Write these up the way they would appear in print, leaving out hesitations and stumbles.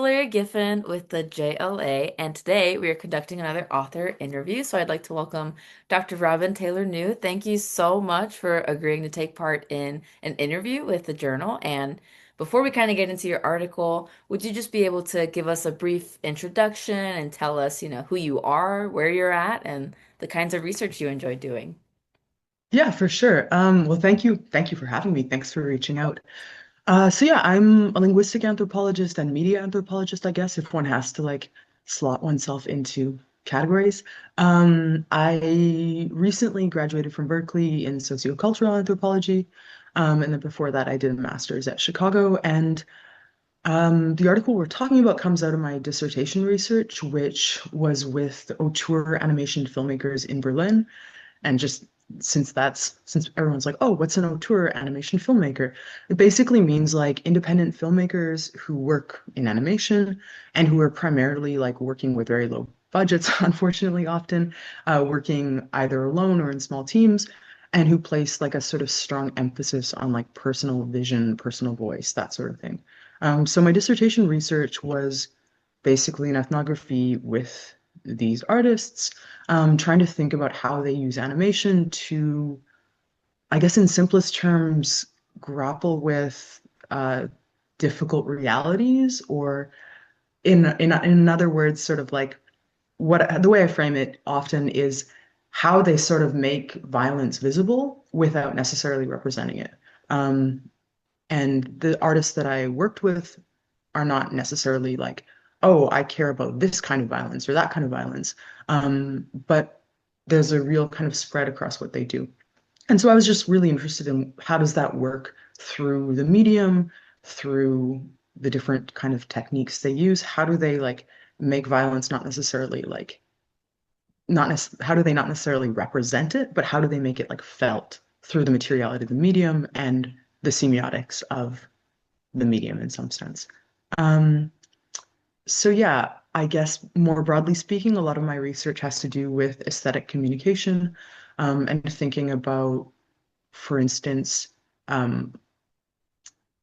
Taylor Giffen with the JLA, and today we are conducting another author interview. So I'd like to welcome Dr. Robyn Taylor-Neu. Thank you so much for agreeing to take part in an interview with the journal. And before we kind of get into your article, would you just be able to give us a brief introduction and tell us, who you are, where you're at, and the kinds of research you enjoy doing? Yeah, for sure. Well, thank you. Thank you for having me. Thanks for reaching out. So yeah, I'm a linguistic anthropologist and media anthropologist, I guess, if one has to like slot oneself into categories. I recently graduated from Berkeley in sociocultural anthropology. And then before that, I did a master's at Chicago. And the article we're talking about comes out of my dissertation research, which was with auteur animation filmmakers in Berlin. And just since everyone's like, oh, what's an auteur animation filmmaker? It basically means like independent filmmakers who work in animation and who are primarily like working with very low budgets, unfortunately, often working either alone or in small teams, and who place like a sort of strong emphasis on like personal vision, personal voice, that sort of thing. So my dissertation research was basically an ethnography with these artists, trying to think about how they use animation to, I guess, in simplest terms, grapple with difficult realities, or in other words, sort of like what the way I frame it often is how they sort of make violence visible without necessarily representing it. Um, and the artists that I worked with are not necessarily like, oh, I care about this kind of violence or that kind of violence. But there's a real kind of spread across what they do. And so I was just really interested in how does that work through the medium, through the different kind of techniques they use? How do they like make violence not necessarily like how do they not necessarily represent it, but how do they make it like felt through the materiality of the medium and the semiotics of the medium in some sense. Um, so yeah, I guess more broadly speaking, a lot of my research has to do with aesthetic communication, and thinking about, for instance, um,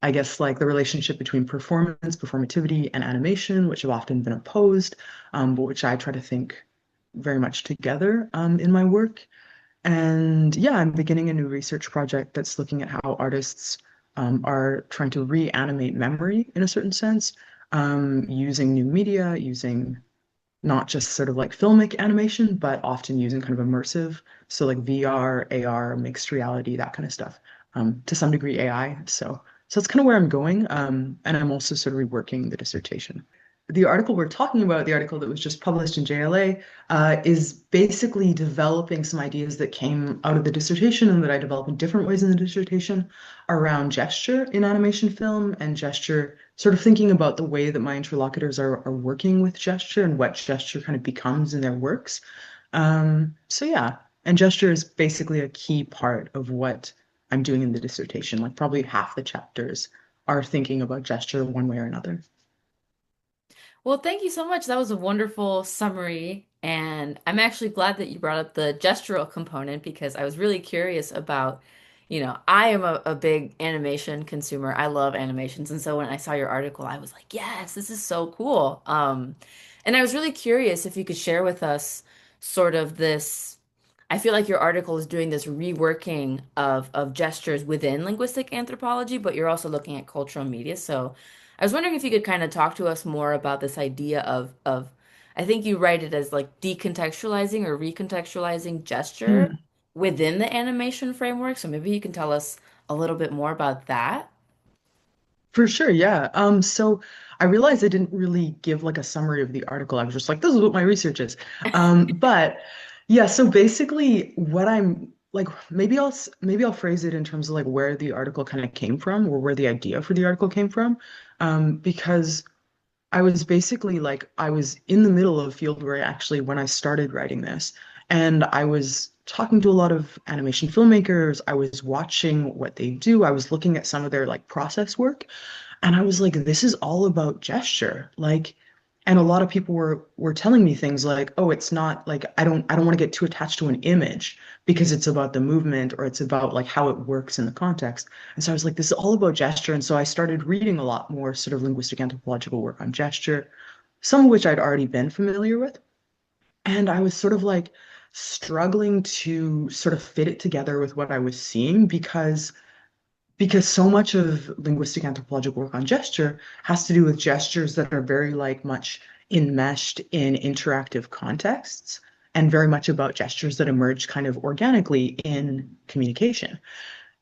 I guess like the relationship between performance, performativity, and animation, which have often been opposed, but which I try to think very much together in my work. And yeah, I'm beginning a new research project that's looking at how artists are trying to reanimate memory in a certain sense, using new media, using not just sort of like filmic animation, but often using kind of immersive, so like VR, AR, mixed reality, that kind of stuff. To some degree, AI. So that's kind of where I'm going. And I'm also sort of reworking the dissertation. The article we're talking about, the article that was just published in JLA, is basically developing some ideas that came out of the dissertation and that I develop in different ways in the dissertation around gesture in animation film and gesture, sort of thinking about the way that my interlocutors are working with gesture and what gesture kind of becomes in their works. So yeah, and gesture is basically a key part of what I'm doing in the dissertation. Like probably half the chapters are thinking about gesture one way or another. Well, thank you so much. That was a wonderful summary. And I'm actually glad that you brought up the gestural component because I was really curious about, I am a big animation consumer. I love animations. And so when I saw your article, I was like, yes, this is so cool. And I was really curious if you could share with us sort of this. I feel like your article is doing this reworking of gestures within linguistic anthropology, but you're also looking at cultural media. So I was wondering if you could kind of talk to us more about this idea of I think you write it as like decontextualizing or recontextualizing gesture Hmm. within the animation framework. So maybe you can tell us a little bit more about that. For sure, yeah. So I realized I didn't really give like a summary of the article. I was just like, this is what my research is. But yeah, so basically what I'm like, maybe I'll phrase it in terms of like where the article kind of came from or where the idea for the article came from. Because I was basically like, I was in the middle of field work actually when I started writing this. And I was talking to a lot of animation filmmakers. I was watching what they do. I was looking at some of their like process work. And I was like, this is all about gesture. Like, And a lot of people were telling me things like, "Oh, it's not like I don't want to get too attached to an image because it's about the movement or it's about like how it works in the context." And so I was like, "This is all about gesture." And so I started reading a lot more sort of linguistic anthropological work on gesture, some of which I'd already been familiar with. And I was sort of like struggling to sort of fit it together with what I was seeing because so much of linguistic anthropological work on gesture has to do with gestures that are very like much enmeshed in interactive contexts and very much about gestures that emerge kind of organically in communication.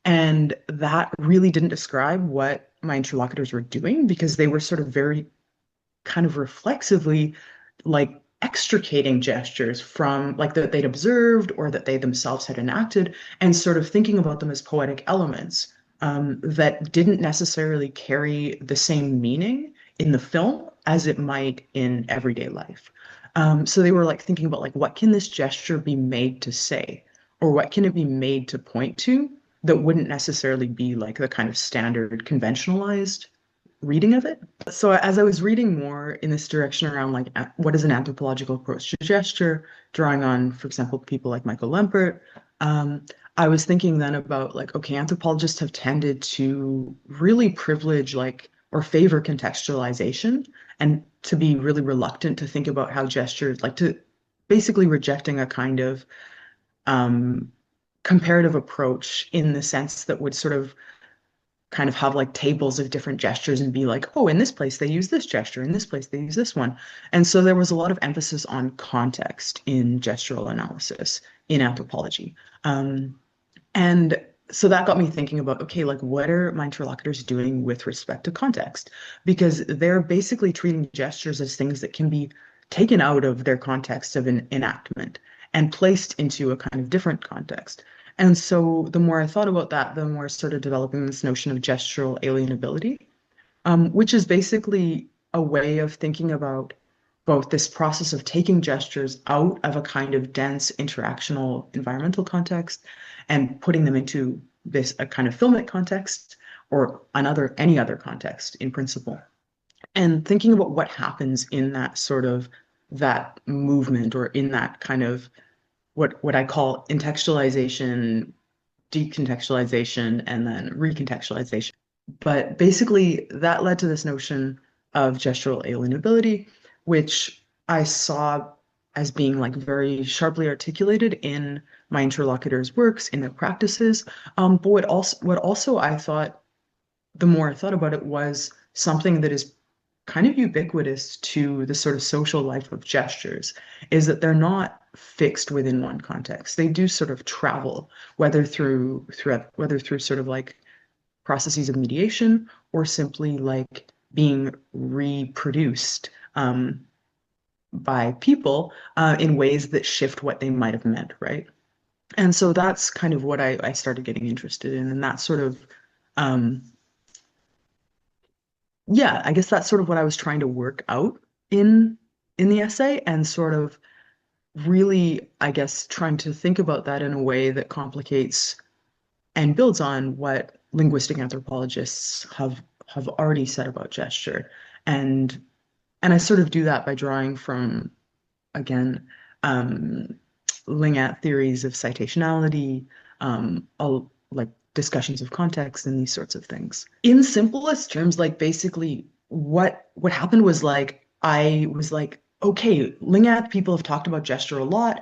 And that really didn't describe what my interlocutors were doing because they were sort of very kind of reflexively like extricating gestures from like that they'd observed or that they themselves had enacted and sort of thinking about them as poetic elements that didn't necessarily carry the same meaning in the film as it might in everyday life. So they were like thinking about like what can this gesture be made to say, or what can it be made to point to that wouldn't necessarily be like the kind of standard conventionalized reading of it. So as I was reading more in this direction around like what is an anthropological approach to gesture, drawing on, for example, people like Michael Lempert, um, I was thinking then about like, okay, anthropologists have tended to really privilege like or favor contextualization and to be really reluctant to think about how gestures like to basically rejecting a kind of um, comparative approach in the sense that would sort of kind of have like tables of different gestures and be like, oh, in this place they use this gesture, in this place they use this one. And so there was a lot of emphasis on context in gestural analysis in anthropology. And so that got me thinking about, okay, like what are my interlocutors doing with respect to context? Because they're basically treating gestures as things that can be taken out of their context of an enactment and placed into a kind of different context. And so the more I thought about that, the more I started developing this notion of gestural alienability, which is basically a way of thinking about both this process of taking gestures out of a kind of dense interactional environmental context and putting them into this a kind of filmic context or another any other context in principle and thinking about what happens in that sort of that movement or in that kind of what I call intextualization, decontextualization, and then recontextualization. But basically, that led to this notion of gestural alienability, which I saw as being like very sharply articulated in my interlocutors' works, in their practices. But what also I thought, the more I thought about it, was something that is kind of ubiquitous to the sort of social life of gestures, is that they're not fixed within one context. They do sort of travel, whether through sort of like processes of mediation or simply like being reproduced by people in ways that shift what they might have meant, right? And so that's kind of what I started getting interested in, and that sort of um, yeah, I guess that's sort of what I was trying to work out in in the essay and sort of really, I guess, trying to think about that in a way that complicates and builds on what linguistic anthropologists have already said about gesture. And and I sort of do that by drawing from, again, um, Lingat theories of citationality, like discussions of context and these sorts of things. In simplest terms, like basically what happened was like I was like, okay, Lingat people have talked about gesture a lot.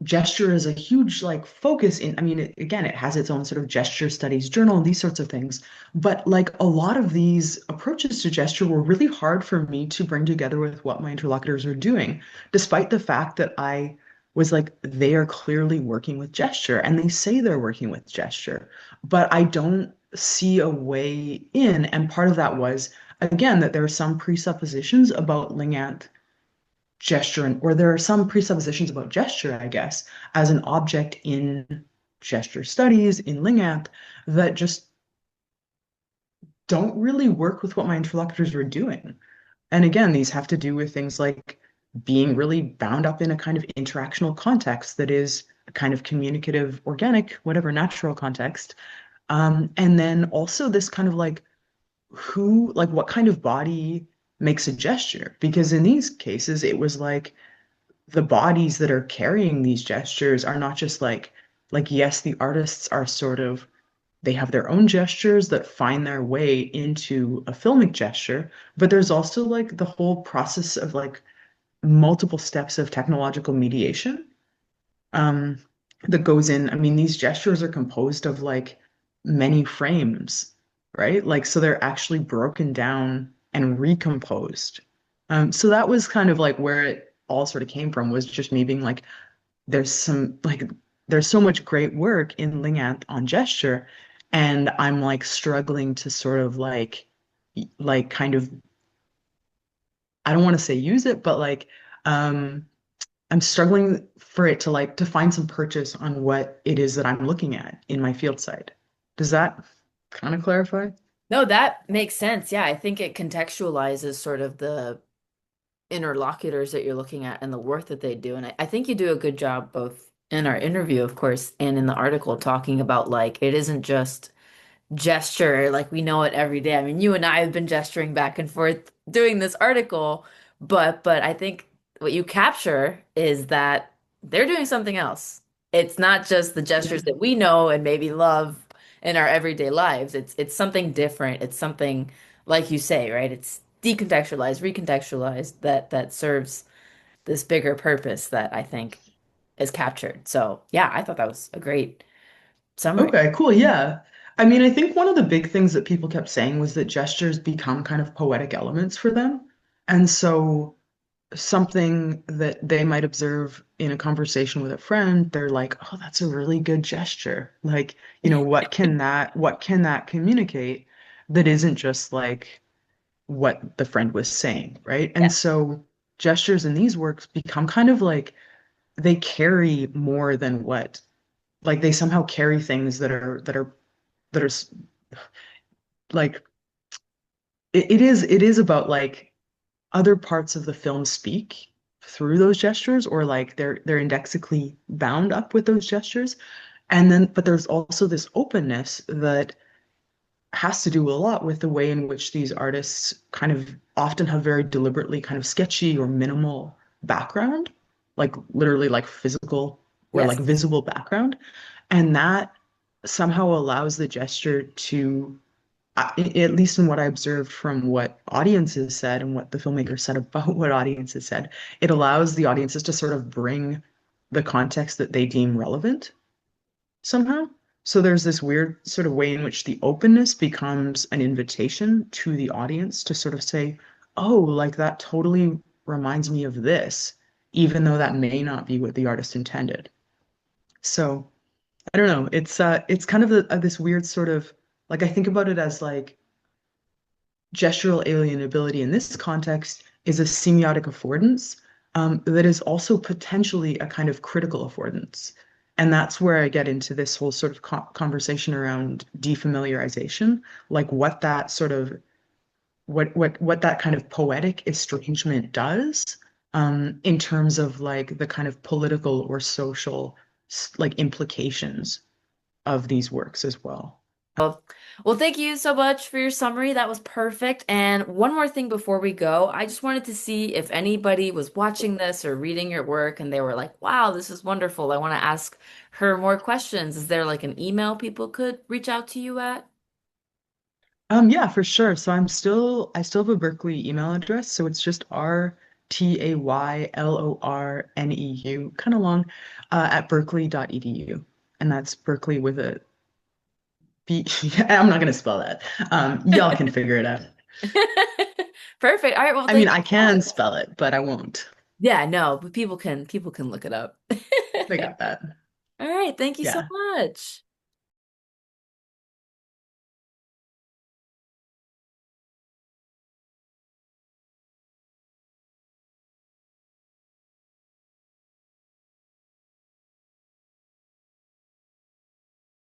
Gesture is a huge like focus in, I mean, again, it has its own sort of gesture studies journal and these sorts of things. But like a lot of these approaches to gesture were really hard for me to bring together with what my interlocutors are doing, despite the fact that I was like, they are clearly working with gesture and they say they're working with gesture, but I don't see a way in. And part of that was, again, that there are some presuppositions about Lingant gesture or there are some presuppositions about gesture, I guess, as an object in gesture studies in Lingath that just don't really work with what my interlocutors were doing. And again, these have to do with things like being really bound up in a kind of interactional context that is a kind of communicative, organic, whatever, natural context. And then also this kind of like who, like what kind of body makes a gesture. Because in these cases, it was like the bodies that are carrying these gestures are not just like yes, the artists are sort of they have their own gestures that find their way into a filmic gesture, but there's also like the whole process of like multiple steps of technological mediation um, that goes in. I mean, these gestures are composed of like many frames, right? Like, so they're actually broken down and recomposed. So that was kind of like where it all sort of came from, was just me being like, there's some like there's so much great work in Linganth on gesture, and I'm like struggling to sort of like kind of I don't want to say use it, but like um I'm struggling for it to like to find some purchase on what it is that I'm looking at in my field site. Does that kind of clarify? No, that makes sense. Yeah, I think it contextualizes sort of the interlocutors that you're looking at and the work that they do. And I think you do a good job both in our interview, of course, and in the article talking about like it isn't just gesture like we know it every day. I mean, you and I have been gesturing back and forth doing this article, but I think what you capture is that they're doing something else. It's not just the Yeah. gestures that we know and maybe love in our everyday lives. It's something different. It's something like you say, right? It's decontextualized, recontextualized that serves this bigger purpose that I think is captured. So, yeah, I thought that was a great summary. Okay, cool. Yeah. I mean, I think one of the big things that people kept saying was that gestures become kind of poetic elements for them. And so something that they might observe in a conversation with a friend, they're like, "Oh, that's a really good gesture." Like, what can that communicate that isn't just like what the friend was saying, right? And Yeah. so gestures in these works become kind of like they carry more than what like they somehow carry things that are like it is about like other parts of the film speak through those gestures or like they're indexically bound up with those gestures. And then but there's also this openness that has to do a lot with the way in which these artists kind of often have very deliberately kind of sketchy or minimal background, like literally like physical or Yes. like visible background. And that somehow allows the gesture to, at least in what I observed from what audiences said and what the filmmakers said about what audiences said, it allows the audiences to sort of bring the context that they deem relevant somehow. So there's this weird sort of way in which the openness becomes an invitation to the audience to sort of say, oh, like that totally reminds me of this, even though that may not be what the artist intended. So I don't know. It's kind of this weird sort of like I think about it as like gestural alienability in this context is a semiotic affordance that is also potentially a kind of critical affordance. And that's where I get into this whole sort of conversation around defamiliarization, like what that sort of what that kind of poetic estrangement does in terms of like the kind of political or social like implications of these works as well. Well, thank you so much for your summary. That was perfect. And one more thing before we go, I just wanted to see if anybody was watching this or reading your work and they were like, wow, this is wonderful. I want to ask her more questions. Is there like an email people could reach out to you at? Yeah, for sure. So I still have a Berkeley email address. So it's just RTAYLORNEU, kind of long, at berkeley.edu. And that's Berkeley with a B. I'm not gonna spell that. Y'all can figure it out. Perfect. All right. Well, I mean, thank I you so can much. spell it, but I won't. Yeah, no, but people can look it up. I got that. All right. Thank you so Yeah. much.